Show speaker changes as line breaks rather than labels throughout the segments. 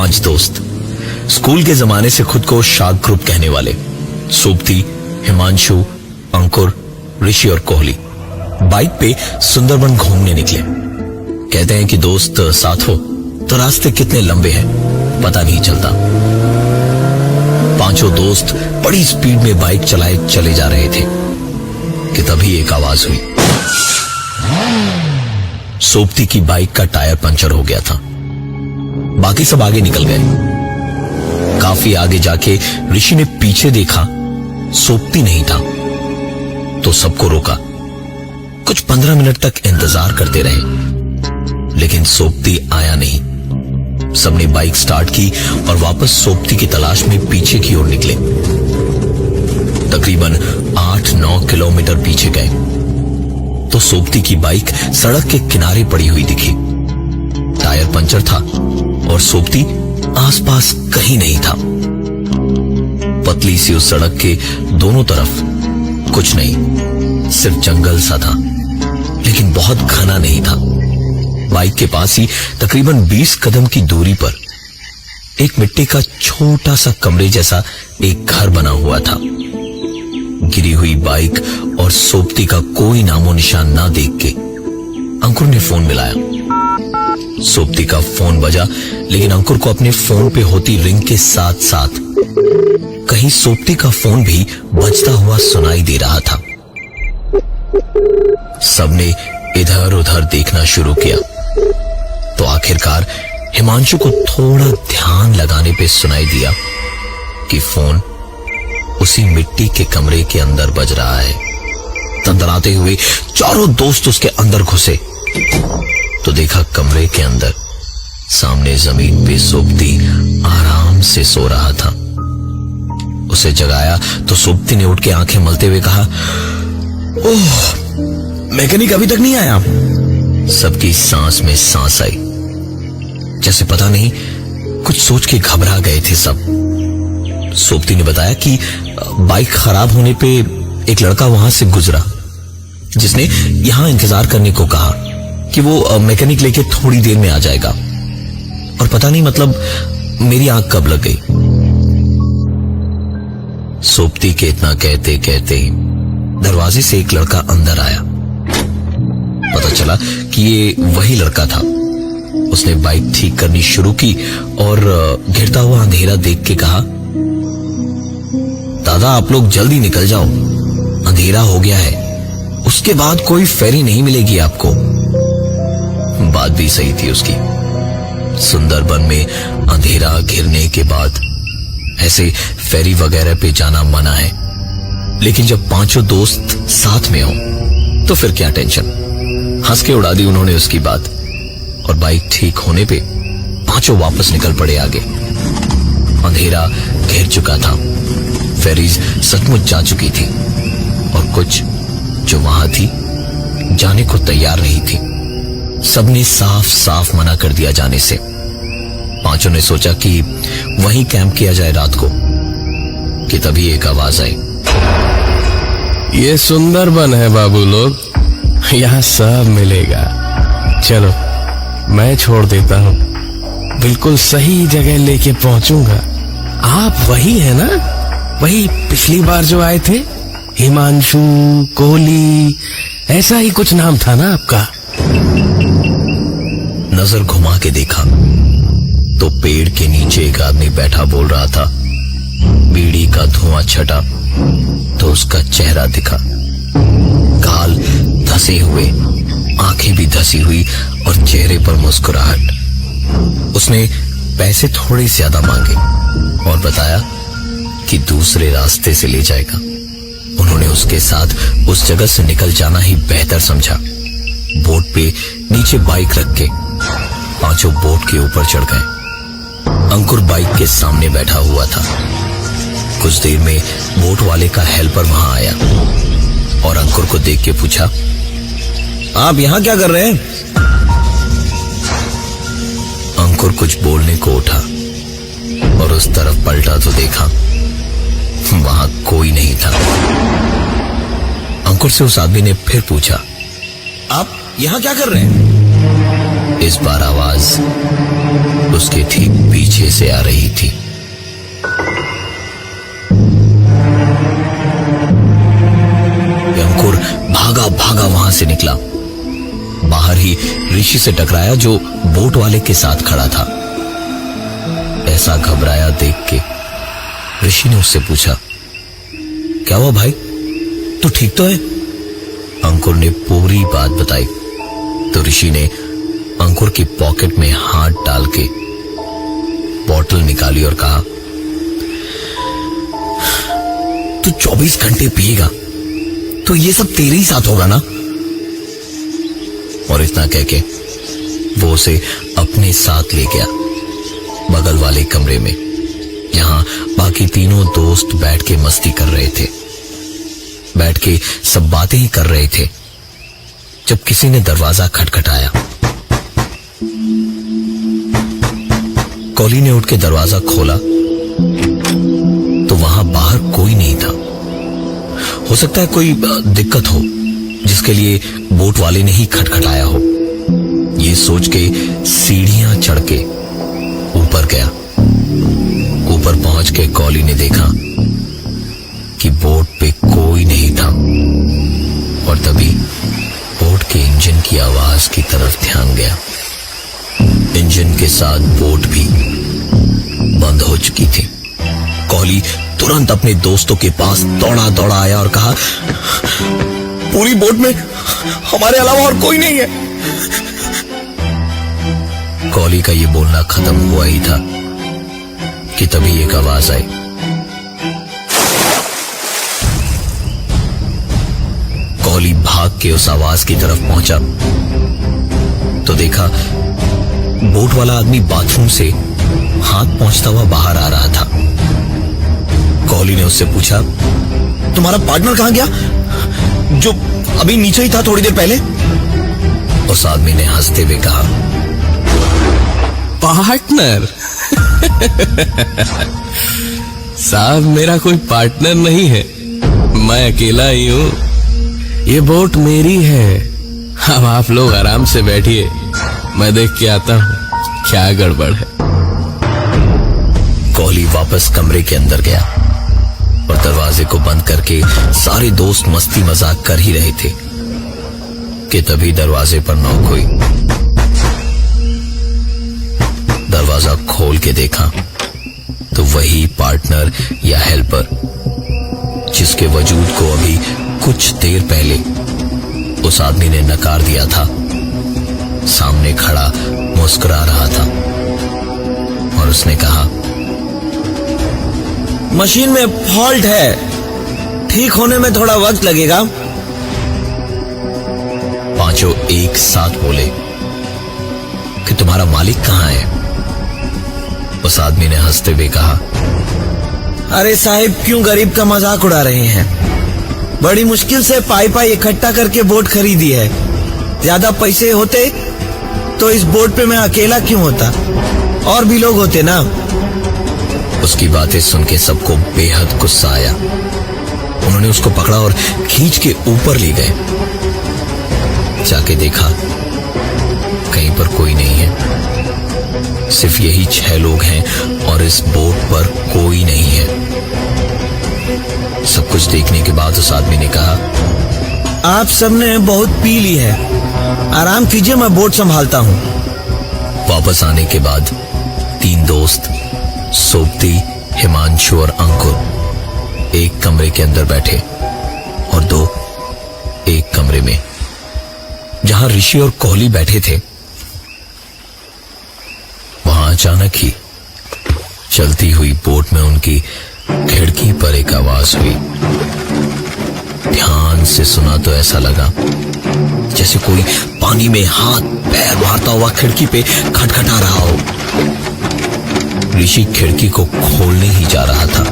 5 दोस्त, स्कूल के जमाने से खुद को शार्क ग्रुप कहने वाले सोबती, हिमांशु, अंकुर, ऋषि और कोहली बाइक पे सुंदरबन घूमने निकले। कहते हैं कि दोस्त साथ हो तो रास्ते कितने लंबे हैं पता नहीं चलता। 5 दोस्त बड़ी स्पीड में बाइक चलाए चले जा रहे थे कि तभी एक आवाज हुई। सोबती की बाइक का टायर पंचर हो गया था। बाकी सब आगे निकल गए। काफी आगे जाके ऋषि ने पीछे देखा, सोबती नहीं था तो सबको रोका। कुछ 15 मिनट तक इंतजार करते रहे लेकिन सोबती आया नहीं। सबने बाइक स्टार्ट की और वापस सोबती की तलाश में पीछे की ओर निकले। तकरीबन 8-9 किलोमीटर पीछे गए तो सोबती की बाइक सड़क के किनारे पड़ी हुई दिखी। टायर पंचर था और सोबती आसपास कहीं नहीं था। पतली सी उस सड़क के दोनों तरफ कुछ नहीं, सिर्फ जंगल सा था लेकिन बहुत घना नहीं था। बाइक के पास ही तकरीबन 20 कदम की दूरी पर एक मिट्टी का छोटा सा कमरे जैसा एक घर बना हुआ था। गिरी हुई बाइक और सोबती का कोई नामो निशान ना देख के अंकुर ने फोन मिलाया। सोबती का फोन बजा लेकिन अंकुर को अपने फोन पे होती रिंग के साथ साथ कहीं सोबती का फोन भी बजता हुआ सुनाई दे रहा था। सबने इधर उधर देखना शुरू किया तो आखिरकार हिमांशु को थोड़ा ध्यान लगाने पे सुनाई दिया कि फोन उसी मिट्टी के कमरे के अंदर बज रहा है। तंदराते हुए चारों दोस्त उसके अंदर घुसे तो देखा कमरे के अंदर सामने जमीन पे सोबती आराम से सो रहा था। उसे जगाया तो सोबती ने उठ के आंखें मलते हुए कहा, ओह, मैकेनिक अभी तक नहीं आया। सबकी सांस में सांस आई, जैसे पता नहीं कुछ सोच के घबरा गए थे सब। सोबती ने बताया कि बाइक खराब होने पे एक लड़का वहां से गुजरा जिसने यहां इंतजार करने को कहा कि वो मैकेनिक लेके थोड़ी देर में आ जाएगा। और पता नहीं मतलब मेरी आंख कब लग गई। सोबती के इतना कहते कहते दरवाजे से एक लड़का अंदर आया। पता चला कि ये वही लड़का था। उसने बाइक ठीक करनी शुरू की और घिरता हुआ अंधेरा देख के कहा, दादा आप लोग जल्दी निकल जाओ, अंधेरा हो गया है, उसके बाद कोई फेरी नहीं मिलेगी आपको। बात भी सही थी उसकी। सुंदरबन में अंधेरा घिरने के बाद ऐसे फेरी वगैरह पे जाना मना है, लेकिन जब 5 दोस्त साथ में हो तो फिर क्या टेंशन। हंस के उड़ा दी उन्होंने उसकी बात और बाइक ठीक होने पे 5 वापस निकल पड़े आगे। अंधेरा घेर चुका था, फेरीज सचमुच जा चुकी थी और कुछ जो वहां थी जाने को तैयार नहीं थी। सबने साफ साफ मना कर दिया जाने से। 5 ने सोचा कि वहीं कैंप किया जाए रात को कि तभी एक आवाज आई,
ये सुंदरबन है बाबू लोग, यहाँ सब मिलेगा। चलो मैं छोड़ देता हूँ, बिल्कुल सही जगह लेके पहुंचूंगा। आप वही है ना, वही पिछली बार जो आए थे, हिमांशु, कोहली, ऐसा ही कुछ नाम था ना आपका।
नजर घुमा के देखा तो पेड़ के नीचे एक आदमी बैठा बोल रहा था। बीड़ी का धुआं छटा तो उसका चेहरा दिखा, गाल धसे हुए, आंखें भी धसी हुई और चेहरे पर मुस्कुराहट। उसने पैसे थोड़े ज्यादा मांगे और बताया कि दूसरे रास्ते से ले जाएगा। उन्होंने उसके साथ उस जगह से निकल जाना ही बेहतर समझा। बोट पे नीचे बाइक रख के 5 बोट के ऊपर चढ़ गए। अंकुर बाइक के सामने बैठा हुआ था। कुछ देर में बोट वाले का हेल्पर वहां आया और अंकुर को देख के पूछा, आप यहां क्या कर रहे हैं? अंकुर कुछ बोलने को उठा और उस तरफ पलटा तो देखा वहां कोई नहीं था। अंकुर से उस आदमी ने फिर पूछा, आप यहां क्या कर रहे हैं? इस बार आवाज उसके ठीक पीछे से आ रही थी। अंकुर भागा भागा वहां से निकला। बाहर ही ऋषि से टकराया जो बोट वाले के साथ खड़ा था। ऐसा घबराया देख के ऋषि ने उससे पूछा, क्या हुआ भाई, तू ठीक तो है? अंकुर ने पूरी बात बताई तो ऋषि ने अंकुर की पॉकेट में हाथ डाल के बोतल निकाली और कहा, तू 24 घंटे पिएगा तो ये सब तेरे ही साथ होगा ना? और इतना कह के वो उसे अपने साथ ले गया बगल वाले कमरे में, जहां बाकी तीनों दोस्त बैठ के मस्ती कर रहे थे। बैठ के सब बातें ही कर रहे थे जब किसी ने दरवाजा खटखटाया। कॉली ने उठ के दरवाजा खोला तो वहां बाहर कोई नहीं था। हो सकता है कोई दिक्कत हो जिसके लिए बोट वाले ने ही खटखटाया हो। ये सोच के सीढ़ियां चढ़ के ऊपर गया। ऊपर पहुंच के कॉली ने देखा कि बोट पे कोई नहीं था और तभी बोट के इंजन की आवाज की तरफ ध्यान गया। इंजन के साथ बोट भी बंद हो चुकी थी। कॉली तुरंत अपने दोस्तों के पास दौड़ा दौड़ा आया और कहा, पूरी बोट में हमारे अलावा और कोई नहीं है। कॉली का ये बोलना खत्म हुआ ही था कि तभी एक आवाज आई। कॉली भाग के उस आवाज की तरफ पहुंचा तो देखा बोट वाला आदमी बाथरूम से हाथ पहुंचता हुआ बाहर आ रहा था। कॉली ने उससे पूछा, तुम्हारा पार्टनर कहां गया जो अभी नीचे ही था थोड़ी देर पहले? उस आदमी ने हंसते हुए कहा,
पार्टनर? साहब मेरा कोई पार्टनर नहीं है, मैं अकेला ही हूं। ये बोट मेरी है। अब आप लोग आराम से बैठिए, मैं देख के आता हूं क्या गड़बड़ है।
कॉली वापस कमरे के अंदर गया और दरवाजे को बंद करके सारे दोस्त मस्ती मजाक कर ही रहे थे कि तभी दरवाजे पर नॉक हुई। दरवाजा खोल के देखा तो वही पार्टनर या हेल्पर जिसके वजूद को अभी कुछ देर पहले उस आदमी ने नकार दिया था, सामने खड़ा मुस्कुरा रहा था और उसने कहा, मशीन में फॉल्ट है, ठीक होने में थोड़ा वक्त लगेगा। पांचों एक साथ बोले कि तुम्हारा मालिक कहां है? उस आदमी ने हंसते हुए कहा, अरे साहिब क्यों गरीब का मजाक उड़ा रहे हैं? बड़ी मुश्किल से पाई इकट्ठा करके बोट खरीदी है। ज्यादा पैसे होते तो इस बोट पे मैं अकेला क्यों होता, और भी लोग होते ना। उसकी बातें सुन के सबको बेहद गुस्सा आया। उन्होंने उसको पकड़ा और खींच के ऊपर ले गए। जाके देखा कहीं पर कोई नहीं है, सिर्फ यही 6 लोग हैं और इस बोट पर कोई नहीं है। सब कुछ देखने के बाद उस आदमी ने कहा, आप सबने बहुत पी ली है, आराम कीजिए, मैं बोट संभालता हूं। वापस आने के बाद 3 दोस्त सोबती, हिमांशु और अंकुर एक कमरे के अंदर बैठे और 2 एक कमरे में जहां ऋषि और कोहली बैठे थे। वहां अचानक ही चलती हुई बोट में उनकी खिड़की पर एक आवाज हुई। ध्यान से सुना तो ऐसा लगा जैसे कोई पानी में हाथ पैर मारता हुआ खिड़की पे खटखटा रहा हो। ऋषि खिड़की को खोलने ही जा रहा था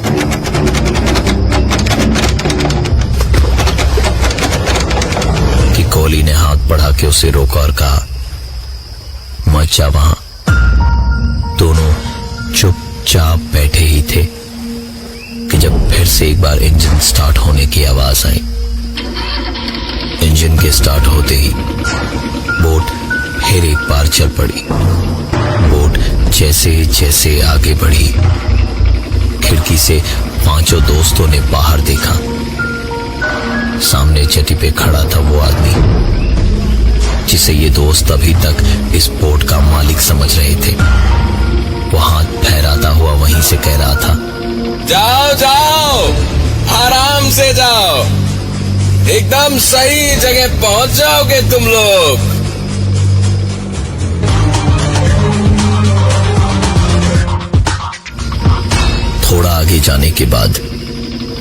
कि कोहली ने हाथ बढ़ा के उसे रोका और कहा, मत जा वहां। दोनों चुपचाप बैठे ही थे कि जब फिर से एक बार इंजन स्टार्ट होने की आवाज आई। इंजन के स्टार्ट होते ही बोट फिर एक बार चल पड़ी। बोट जैसे जैसे आगे बढ़ी, खिड़की से पांचों दोस्तों ने बाहर देखा। सामने जेटी पे खड़ा था वो आदमी जिसे ये दोस्त अभी तक इस बोट का मालिक समझ रहे थे। वो हाथ फहराता हुआ वहीं से कह रहा था,
जाओ जाओ, आराम से जाओ, एकदम सही जगह पहुंच जाओगे तुम लोग।
थोड़ा आगे जाने के बाद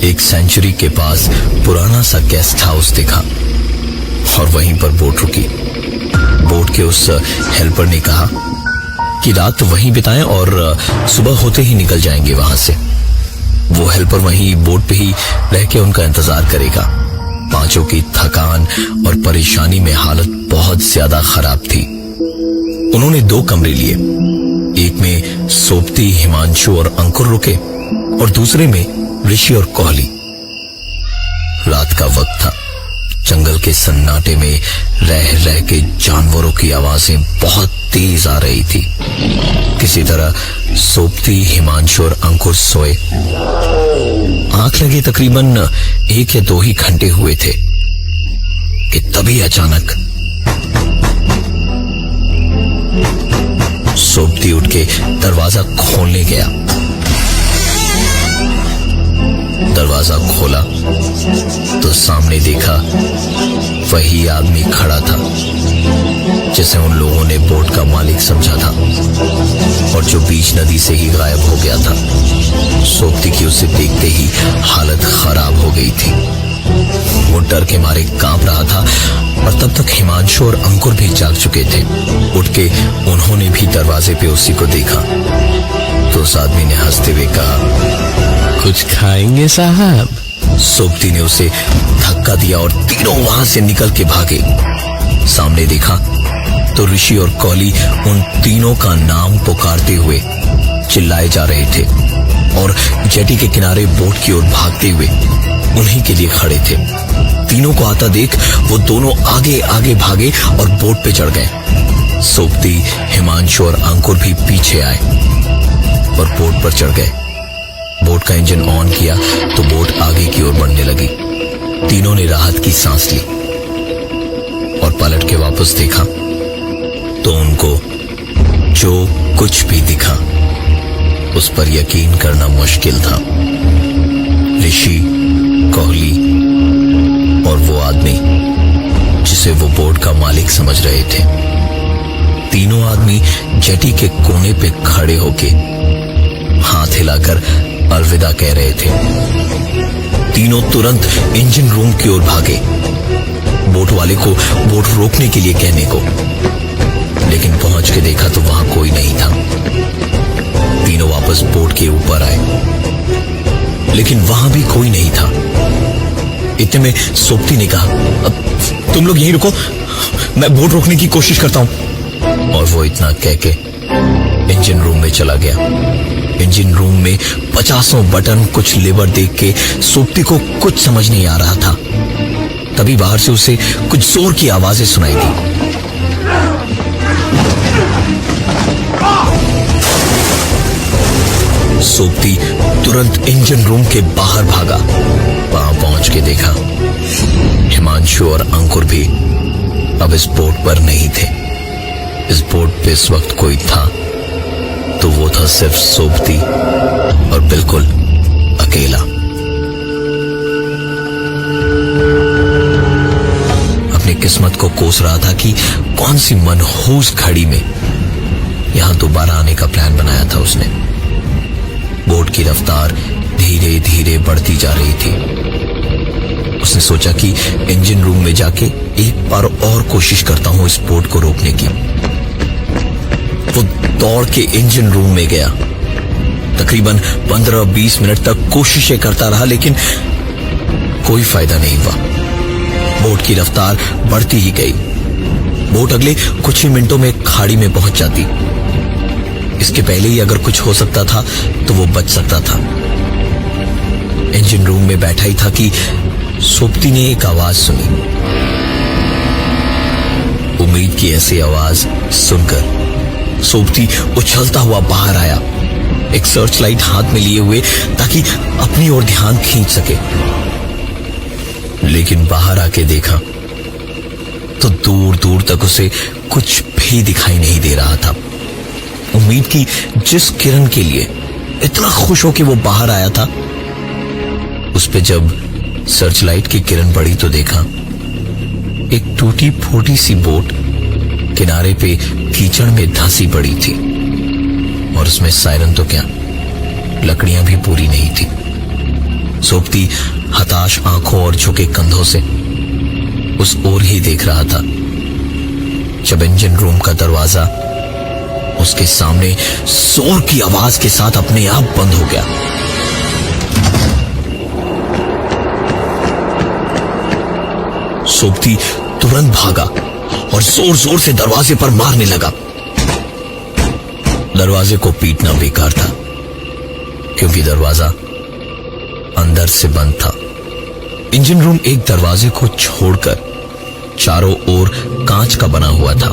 एक सेंचुरी के पास पुराना सा गेस्ट हाउस दिखा और वहीं पर बोट रुकी। बोट के उस हेल्पर ने कहा कि रात वहीं बिताएं और सुबह होते ही निकल जाएंगे वहां से। वो हेल्पर वहीं बोट पे ही रह के उनका इंतजार करेगा। पांचों की थकान और परेशानी में हालत बहुत ज्यादा खराब थी। उन्होंने 2 कमरे लिए, एक में सोपती, हिमांशु और अंकुर रुके और दूसरे में ऋषि और कोहली। रात का वक्त था। जंगल के सन्नाटे में रह रह के जानवरों की आवाजें बहुत तेज आ रही थी। किसी तरह सोपती, हिमांशु और अंकुर सोए। आंख लगे तकरीबन 1 या 2 ही घंटे हुए थे कि तभी अचानक सोपती उठ के दरवाजा खोलने गया। दरवाजा खोला तो सामने देखा वही आदमी खड़ा था जिसे उन लोगों ने बोट का मालिक समझा था और जो बीच नदी से ही गायब हो गया था। सोपती की उसे देखते ही हालत खराब हो गई थी। वो डर के मारे कांप रहा था और तब तक हिमांशु और अंकुर भी जाग चुके थे। उठ के उन्होंने भी दरवाजे पे उसी को देखा तो उस आदमी ने हंसते हुए कहा,
कुछ खाएंगे साहब?
सोपती ने उसे धक्का दिया और तीनों वहां से निकल के भागे। सामने देखा तो ऋषि और कोहली उन तीनों का नाम पुकारते हुए चिल्लाए जा रहे थे और जेटी के किनारे बोट की ओर भागते हुए उन्हीं के लिए खड़े थे। तीनों को आता देख वो दोनों आगे आगे भागे और बोट पे चढ़ गए। सोपती, हिमांशु और अंकुर भी पीछे आए और बोट पर चढ़ गए। बोट का इंजन ऑन किया तो बोट आगे की ओर बढ़ने लगी। तीनों ने राहत की सांस ली और पलट के वापस देखा तो उनको जो कुछ भी दिखा उस पर यकीन करना मुश्किल था। ऋषि, कोहली और वो आदमी जिसे वो बोट का मालिक समझ रहे थे, तीनों आदमी जेटी के कोने पे खड़े होके हाथ हिलाकर अलविदा कह रहे थे। तीनों तुरंत इंजन रूम की ओर भागे, बोट वाले को बोट रोकने के लिए कहने को, लेकिन पहुंच के देखा तो वहां कोई नहीं था। तीनों वापस बोट के ऊपर आए, लेकिन वहां भी कोई नहीं था। इतने में सोपती ने कहा, अब तुम लोग यहीं रुको, मैं बोट रोकने की कोशिश करता हूं। और वो इतना कह के इंजन रूम में चला गया। इंजन रूम में 50 बटन, कुछ लेवर देख के सोपती को कुछ समझ नहीं आ रहा था। तभी बाहर से उसे कुछ जोर की आवाजें सुनाई दी। सोपती तुरंत इंजन रूम के बाहर भागा। वहां पहुंच के देखा हिमांशु और अंकुर भी अब इस बोट पर नहीं थे। इस बोट पे इस वक्त कोई था तो वो था सिर्फ सोपती और बिल्कुल अकेला। अपनी किस्मत को कोस रहा था कि कौन सी मनहूस घड़ी में यहां दोबारा आने का प्लान बनाया था उसने। बोट की रफ्तार धीरे धीरे बढ़ती जा रही थी। उसने सोचा कि इंजन रूम में जाके एक बार और कोशिश करता हूं इस बोट को रोकने की। वो दौड़ के इंजन रूम में गया। तकरीबन 15-20 मिनट तक कोशिशें करता रहा, लेकिन कोई फायदा नहीं हुआ। बोट की रफ्तार बढ़ती ही गई। बोट अगले कुछ ही मिनटों में खाड़ी में पहुंच जाती। इसके पहले ही अगर कुछ हो सकता था तो वो बच सकता था। इंजन रूम में बैठा ही था कि सोपती ने एक आवाज सुनी। उम्मीद की ऐसी आवाज सुनकर सोबती उछलता हुआ बाहर आया, एक सर्च लाइट हाथ में लिए हुए, ताकि अपनी ओर ध्यान खींच सके। लेकिन बाहर आके देखा तो दूर दूर तक उसे कुछ भी दिखाई नहीं दे रहा था। उम्मीद की जिस किरण के लिए इतना खुश होकर वो बाहर आया था, उस पे जब सर्च लाइट की किरण पड़ी तो देखा एक टूटी फूटी सी बोट किनारे पे कीचड़ में धंसी पड़ी थी, और उसमें सायरन तो क्या, लकड़ियां भी पूरी नहीं थी। सोबती हताश आंखों और झुके कंधों से उस ओर ही देख रहा था जब इंजन रूम का दरवाजा उसके सामने जोर की आवाज के साथ अपने आप बंद हो गया। सोबती तुरंत भागा और जोर जोर से दरवाजे पर मारने लगा। दरवाजे को पीटना बेकार था, क्योंकि दरवाजा अंदर से बंद था। इंजन रूम एक दरवाजे को छोड़कर चारों ओर कांच का बना हुआ था।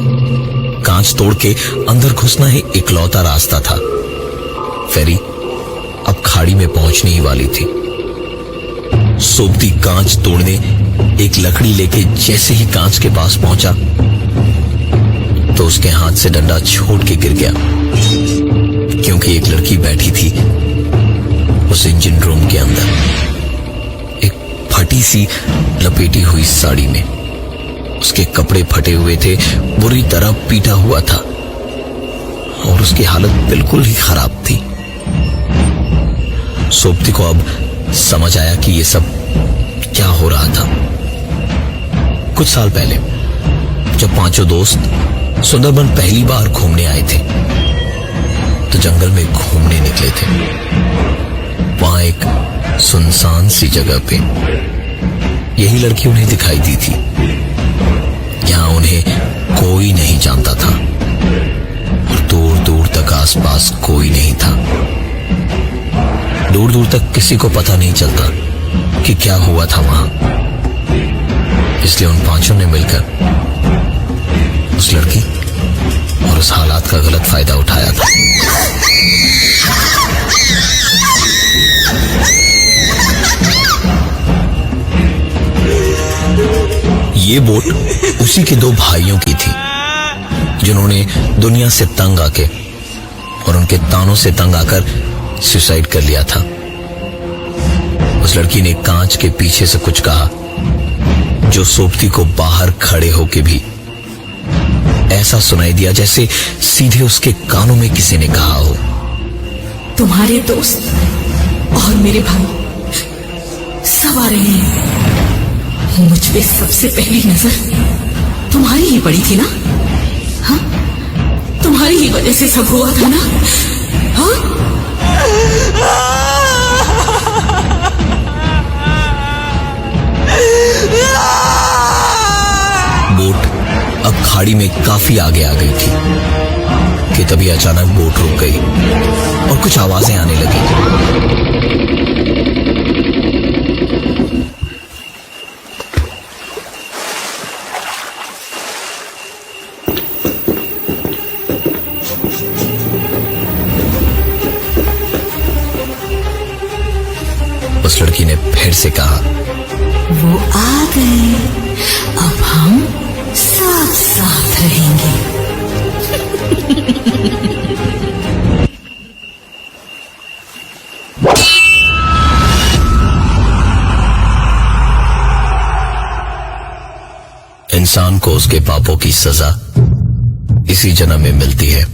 कांच तोड़ के अंदर घुसना ही इकलौता रास्ता था। फेरी अब खाड़ी में पहुंचने ही वाली थी। सोबती कांच तोड़ने एक लकड़ी लेके जैसे ही कांच के पास पहुंचा तो उसके हाथ से डंडा छूट के गिर गया, क्योंकि एक लड़की बैठी थी उस इंजन रूम के अंदर, एक फटी सी लपेटी हुई साड़ी में। उसके कपड़े फटे हुए थे, बुरी तरह पीटा हुआ था, और उसकी हालत बिल्कुल ही खराब थी। सोबती को अब समझ आया कि ये सब क्या हो रहा था। कुछ साल पहले जब पांचों दोस्त सुंदरबन पहली बार घूमने आए थे तो जंगल में घूमने निकले थे। वहां एक सुनसान सी जगह पे यही लड़की उन्हें दिखाई दी थी। यहां उन्हें कोई नहीं जानता था और दूर दूर तक आसपास कोई नहीं था। दूर दूर तक किसी को पता नहीं चलता कि क्या हुआ था वहां। इसलिए उन पांचों ने मिलकर उस लड़की और उस हालात का गलत फायदा उठाया था। ये बोट उसी के दो भाइयों की थी जिन्होंने दुनिया से तंग आके और उनके तानों से तंग आकर सुसाइड कर लिया था। उस लड़की ने कांच के पीछे से कुछ कहा जो सोबती को बाहर खड़े होके भी ऐसा सुनाई दिया जैसे सीधे उसके कानों में किसी ने कहा हो,
तुम्हारे दोस्त और मेरे भाई सब आ रहे हैं। मुझ पे सबसे पहली नजर तुम्हारी ही पड़ी थी ना? हाँ, तुम्हारी ही वजह से सब हुआ था ना? हाँ?
बोट अब खाड़ी में काफी आगे आ गई थी कि तभी अचानक बोट रुक गई और कुछ आवाजें आने लगी। उस लड़की ने फिर से कहा,
वो आ गए, अब हम साथ साथ रहेंगे।
इंसान को उसके पापों की सजा इसी जन्म में मिलती है।